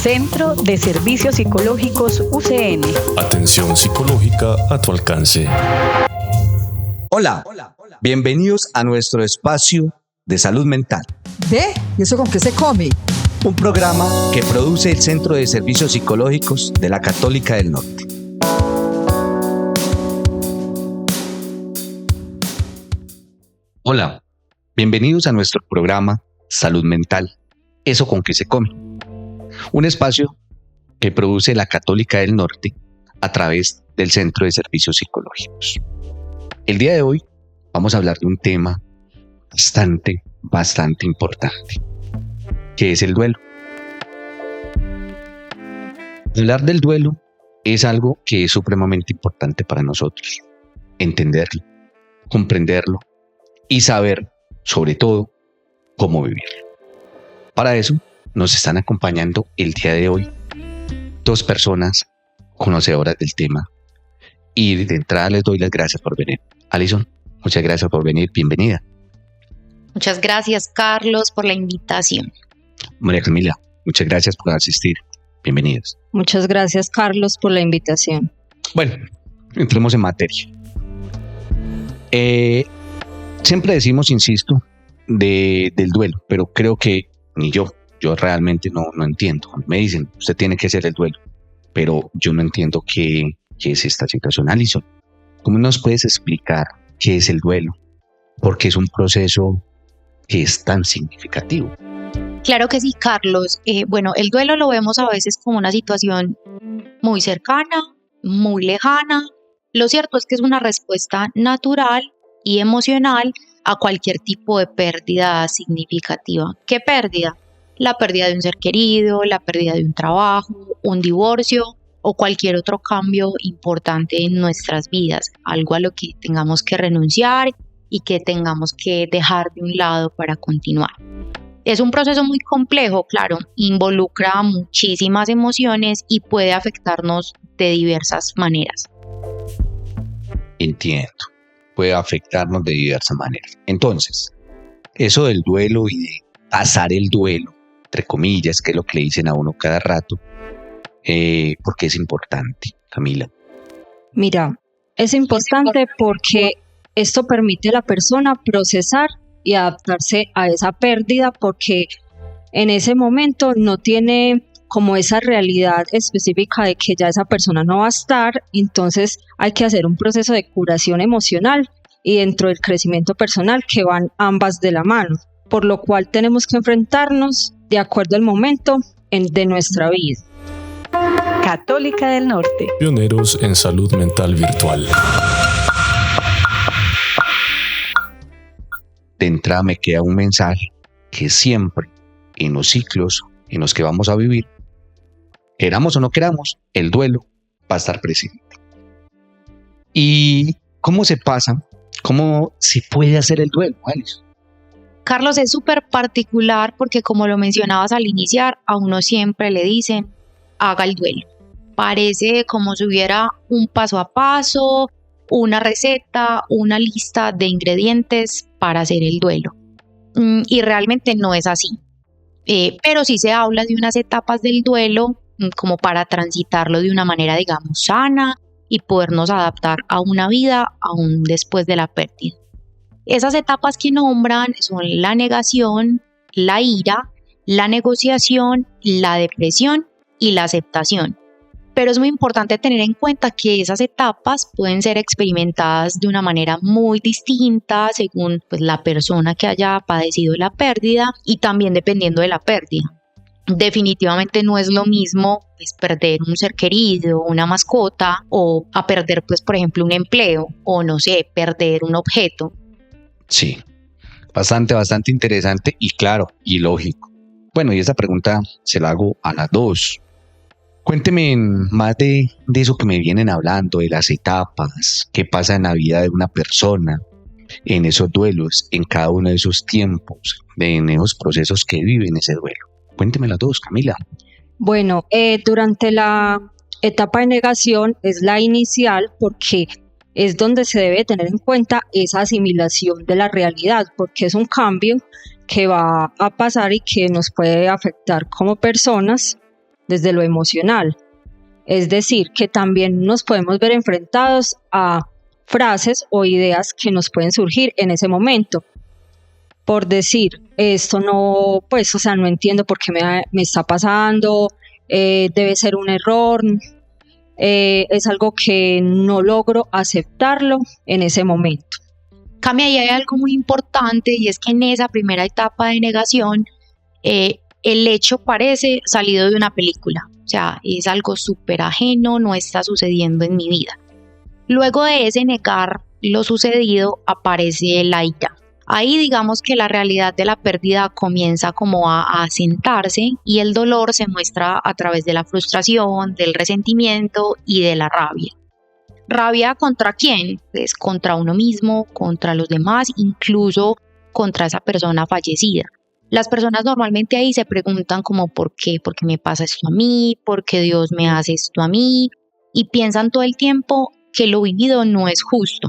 Centro de Servicios Psicológicos UCN. Atención psicológica a tu alcance. Hola, bienvenidos a nuestro espacio de salud mental. ¿Ve? ¿Y eso con qué se come? Un programa que produce el Centro de Servicios Psicológicos de la Católica del Norte. Hola, bienvenidos a nuestro programa Salud Mental. ¿Eso con qué se come? Un espacio que produce la Católica del Norte a través del Centro de Servicios Psicológicos. El día de hoy vamos a hablar de un tema bastante importante, que es el duelo. Hablar del duelo es algo que es supremamente importante para nosotros. Entenderlo, comprenderlo y saber, sobre todo, cómo vivirlo. Para eso nos están acompañando el día de hoy dos personas conocedoras del tema. Y de entrada les doy las gracias por venir. Alison, muchas gracias por venir. Bienvenida. Muchas gracias, Carlos, por la invitación. María Camila, muchas gracias por asistir. Bienvenidos. Muchas gracias, Carlos, por la invitación. Bueno, entremos en materia. Siempre decimos, insisto, del duelo, pero creo que ni yo realmente no entiendo. Me dicen, usted tiene que hacer el duelo, pero yo no entiendo qué es esta situación. Alison, ¿cómo nos puedes explicar qué es el duelo? Porque es un proceso que es tan significativo. Claro que sí, Carlos. El duelo lo vemos a veces como una situación muy cercana, muy lejana. Lo cierto es que es una respuesta natural y emocional a cualquier tipo de pérdida significativa. ¿Qué pérdida? La pérdida de un ser querido, la pérdida de un trabajo, un divorcio o cualquier otro cambio importante en nuestras vidas, algo a lo que tengamos que renunciar y que tengamos que dejar de un lado para continuar. Es un proceso muy complejo, claro, involucra muchísimas emociones y puede afectarnos de diversas maneras. Entiendo, puede afectarnos de diversas maneras. Entonces, eso del duelo y de pasar el duelo, entre comillas, que es lo que le dicen a uno cada rato, porque es importante, Camila. Mira, es importante porque esto permite a la persona procesar y adaptarse a esa pérdida, porque en ese momento no tiene como esa realidad específica de que ya esa persona no va a estar. Entonces hay que hacer un proceso de curación emocional y dentro del crecimiento personal que van ambas de la mano, por lo cual tenemos que enfrentarnos de acuerdo al momento de nuestra vida. Católica del Norte. Pioneros en salud mental virtual. De entrada me queda un mensaje que siempre en los ciclos en los que vamos a vivir, queramos o no queramos, el duelo va a estar presente. ¿Y cómo se pasa? ¿Cómo se puede hacer el duelo, Alice? Carlos, es súper particular porque, como lo mencionabas al iniciar, a uno siempre le dicen, haga el duelo. Parece como si hubiera un paso a paso, una receta, una lista de ingredientes para hacer el duelo. Y realmente no es así. Pero sí se habla de unas etapas del duelo como para transitarlo de una manera, digamos, sana y podernos adaptar a una vida aún después de la pérdida. Esas etapas que nombran son la negación, la ira, la negociación, la depresión y la aceptación. Pero es muy importante tener en cuenta que esas etapas pueden ser experimentadas de una manera muy distinta según la persona que haya padecido la pérdida y también dependiendo de la pérdida. Definitivamente no es lo mismo perder un ser querido, una mascota, o a perder, por ejemplo, un empleo o perder un objeto. Sí, bastante interesante y claro, y lógico. Bueno, y esa pregunta se la hago a las dos. Cuénteme más de eso que me vienen hablando, de las etapas, qué pasa en la vida de una persona, en esos duelos, en cada uno de esos tiempos, en esos procesos que viven ese duelo. Cuénteme las dos, Camila. Bueno, durante la etapa de negación es la inicial porque es donde se debe tener en cuenta esa asimilación de la realidad, porque es un cambio que va a pasar y que nos puede afectar como personas. desde lo emocional. Es decir, que también nos podemos ver enfrentados a frases o ideas que nos pueden surgir en ese momento. Por decir, esto no, pues, o sea, no entiendo por qué me está pasando, debe ser un error, es algo que no logro aceptarlo en ese momento. Cami, ahí hay algo muy importante y es que en esa primera etapa de negación, el hecho parece salido de una película, o sea, es algo súper ajeno, no está sucediendo en mi vida. Luego de ese negar lo sucedido aparece la ira. Ahí digamos que la realidad de la pérdida comienza como a asentarse y el dolor se muestra a través de la frustración, del resentimiento y de la rabia. ¿Rabia contra quién? Pues contra uno mismo, contra los demás, incluso contra esa persona fallecida. Las personas normalmente ahí se preguntan como ¿por qué? ¿Por qué me pasa esto a mí? ¿Por qué Dios me hace esto a mí? Y piensan todo el tiempo que lo vivido no es justo.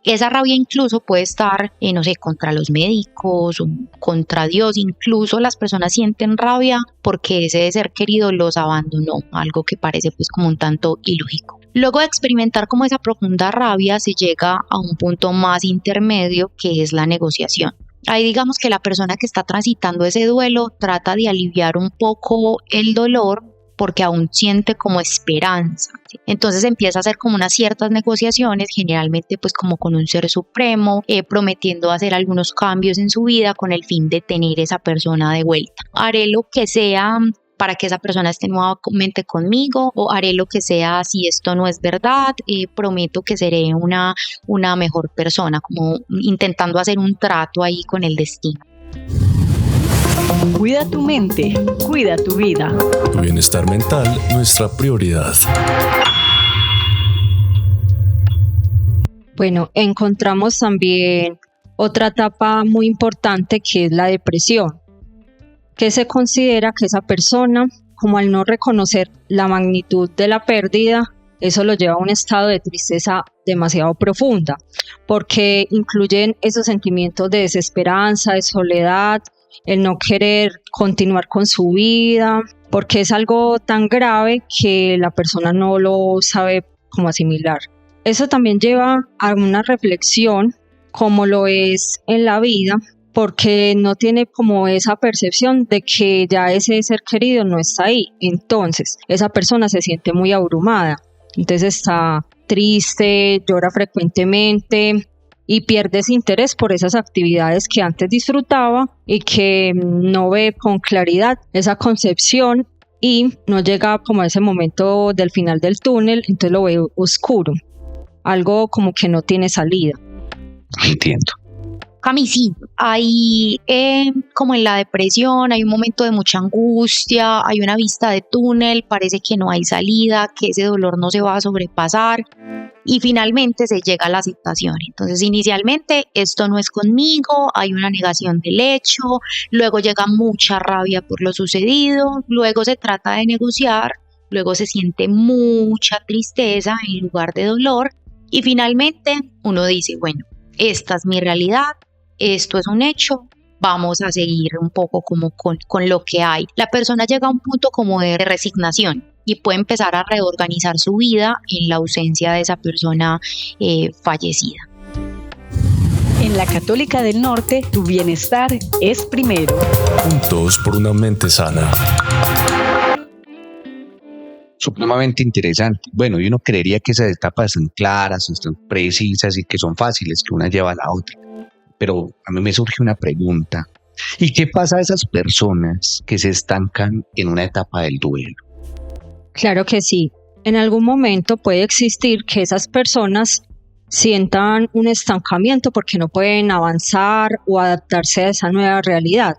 Esa rabia incluso puede estar, no sé, contra los médicos, o contra Dios. Incluso las personas sienten rabia porque ese ser querido los abandonó, algo que parece pues como un tanto ilógico. Luego de experimentar como esa profunda rabia se llega a un punto más intermedio que es la negociación. Ahí digamos que la persona que está transitando ese duelo trata de aliviar un poco el dolor porque aún siente como esperanza, ¿sí? Entonces empieza a hacer como unas ciertas negociaciones, generalmente pues como con un ser supremo, prometiendo hacer algunos cambios en su vida con el fin de tener esa persona de vuelta. Haré lo que sea para que esa persona esté nuevamente conmigo, o haré lo que sea si esto no es verdad, prometo que seré una mejor persona, como intentando hacer un trato ahí con el destino. Cuida tu mente, cuida tu vida. Tu bienestar mental, nuestra prioridad. Bueno, encontramos también otra etapa muy importante que es la depresión, que se considera que esa persona, como al no reconocer la magnitud de la pérdida, eso lo lleva a un estado de tristeza demasiado profunda, porque incluyen esos sentimientos de desesperanza, de soledad, el no querer continuar con su vida, porque es algo tan grave que la persona no lo sabe cómo asimilar. Eso también lleva a una reflexión, como lo es en la vida, porque no tiene como esa percepción de que ya ese ser querido no está ahí. Entonces, esa persona se siente muy abrumada, entonces está triste, llora frecuentemente y pierde ese interés por esas actividades que antes disfrutaba y que no ve con claridad esa concepción y no llega como a ese momento del final del túnel, entonces lo ve oscuro, algo como que no tiene salida. Entiendo. Cami, sí, hay como en la depresión, hay un momento de mucha angustia, hay una vista de túnel, parece que no hay salida, que ese dolor no se va a sobrepasar y finalmente se llega a la aceptación. Entonces inicialmente esto no es conmigo, hay una negación del hecho, luego llega mucha rabia por lo sucedido, luego se trata de negociar, luego se siente mucha tristeza en lugar de dolor y finalmente uno dice, bueno, esta es mi realidad, esto es un hecho, vamos a seguir un poco como con lo que hay. La persona llega a un punto como de resignación y puede empezar a reorganizar su vida en la ausencia de esa persona fallecida. En la Católica del Norte, tu bienestar es primero. Juntos por una mente sana. Supremamente interesante. Bueno, y uno creería que esas etapas son claras, son precisas y que son fáciles, que una lleva a la otra. Pero a mí me surge una pregunta. ¿Y qué pasa a esas personas que se estancan en una etapa del duelo? Claro que sí. En algún momento puede existir que esas personas sientan un estancamiento porque no pueden avanzar o adaptarse a esa nueva realidad.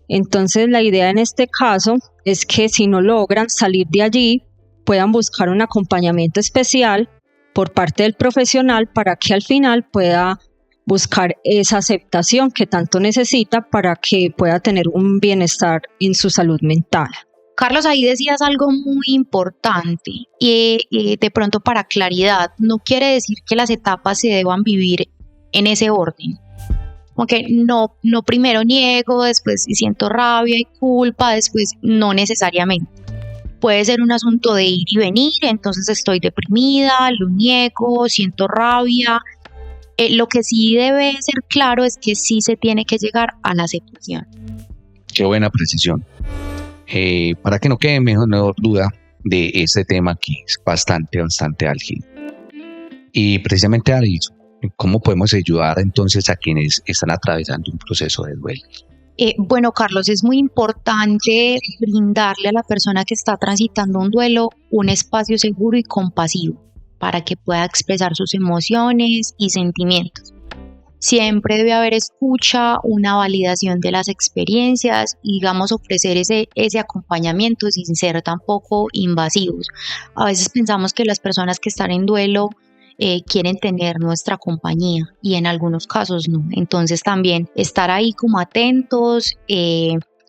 Entonces la idea en este caso es que si no logran salir de allí, puedan buscar un acompañamiento especial por parte del profesional para que al final pueda buscar esa aceptación que tanto necesita para que pueda tener un bienestar en su salud mental. Carlos, ahí decías algo muy importante y de pronto para claridad, no quiere decir que las etapas se deban vivir en ese orden. Aunque no primero niego, después siento rabia y culpa, después no necesariamente. Puede ser un asunto de ir y venir, entonces estoy deprimida, lo niego, siento rabia. Lo que sí debe ser claro es que sí se tiene que llegar a la aceptación. Qué buena precisión. Para que no quede menor duda de este tema que es bastante álgido. Y precisamente, Alison, ¿cómo podemos ayudar entonces a quienes están atravesando un proceso de duelo? Bueno, Carlos, es muy importante brindarle a la persona que está transitando un duelo un espacio seguro y compasivo para que pueda expresar sus emociones y sentimientos. Siempre debe haber escucha, una validación de las experiencias y, digamos, ofrecer ese acompañamiento sin ser tampoco invasivos. A veces pensamos que las personas que están en duelo quieren tener nuestra compañía y en algunos casos no. Entonces también estar ahí como atentos,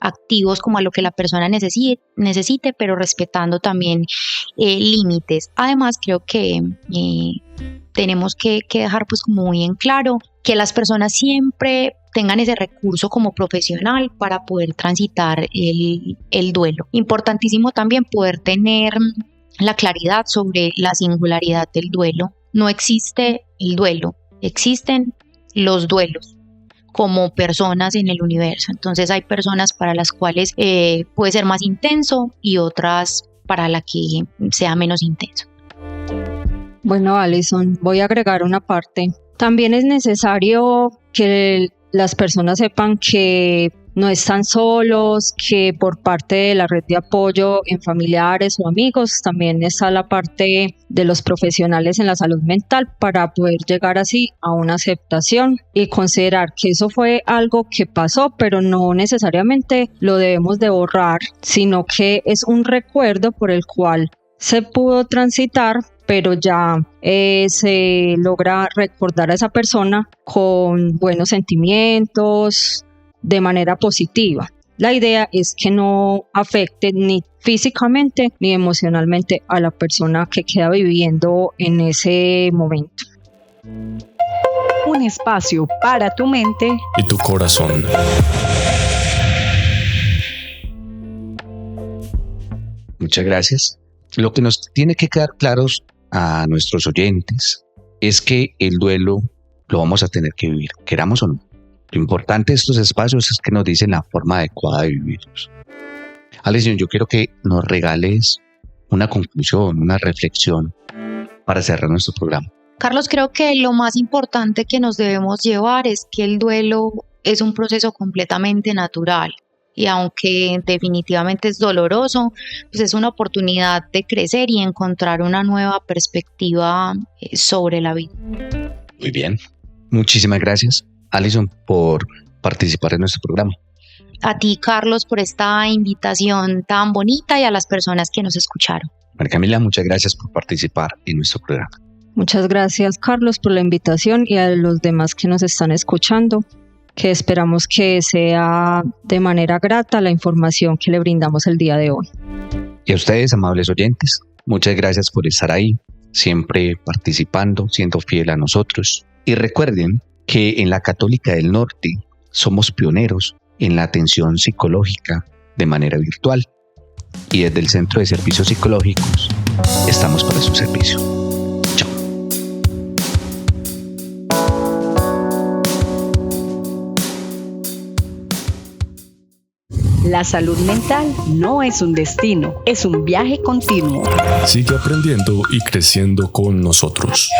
activos como a lo que la persona necesite, pero respetando también límites. Además, creo que tenemos que dejar pues como muy en claro que las personas siempre tengan ese recurso como profesional para poder transitar el duelo. Importantísimo también poder tener la claridad sobre la singularidad del duelo. No existe el duelo, existen los duelos como personas en el universo. Entonces hay personas para las cuales puede ser más intenso y otras para las que sea menos intenso. Bueno, Alison, voy a agregar una parte. También es necesario que las personas sepan que no están solos, que por parte de la red de apoyo en familiares o amigos también está la parte de los profesionales en la salud mental para poder llegar así a una aceptación y considerar que eso fue algo que pasó, pero no necesariamente lo debemos de borrar, sino que es un recuerdo por el cual se pudo transitar, pero ya se logra recordar a esa persona con buenos sentimientos, de manera positiva. La idea es que no afecte ni físicamente ni emocionalmente a la persona que queda viviendo en ese momento. Un espacio para tu mente Y tu corazón. Muchas gracias. Lo que nos tiene que quedar claros a nuestros oyentes es que el duelo lo vamos a tener que vivir, queramos o no. Lo importante de estos espacios es que nos dicen la forma adecuada de vivirlos. Alison, yo quiero que nos regales una conclusión, una reflexión para cerrar nuestro programa. Carlos, creo que lo más importante que nos debemos llevar es que el duelo es un proceso completamente natural y aunque definitivamente es doloroso, pues es una oportunidad de crecer y encontrar una nueva perspectiva sobre la vida. Muy bien. Muchísimas gracias, Alison, por participar en nuestro programa. A ti, Carlos, por esta invitación tan bonita y a las personas que nos escucharon. María Camila, muchas gracias por participar en nuestro programa. Muchas gracias, Carlos, por la invitación y a los demás que nos están escuchando, que esperamos que sea de manera grata la información que le brindamos el día de hoy. Y a ustedes, amables oyentes, muchas gracias por estar ahí, siempre participando, siendo fiel a nosotros. Y recuerden que en la Católica del Norte somos pioneros en la atención psicológica de manera virtual. Y desde el Centro de Servicios Psicológicos estamos para su servicio. Chao. La salud mental no es un destino, es un viaje continuo. Sigue aprendiendo y creciendo con nosotros.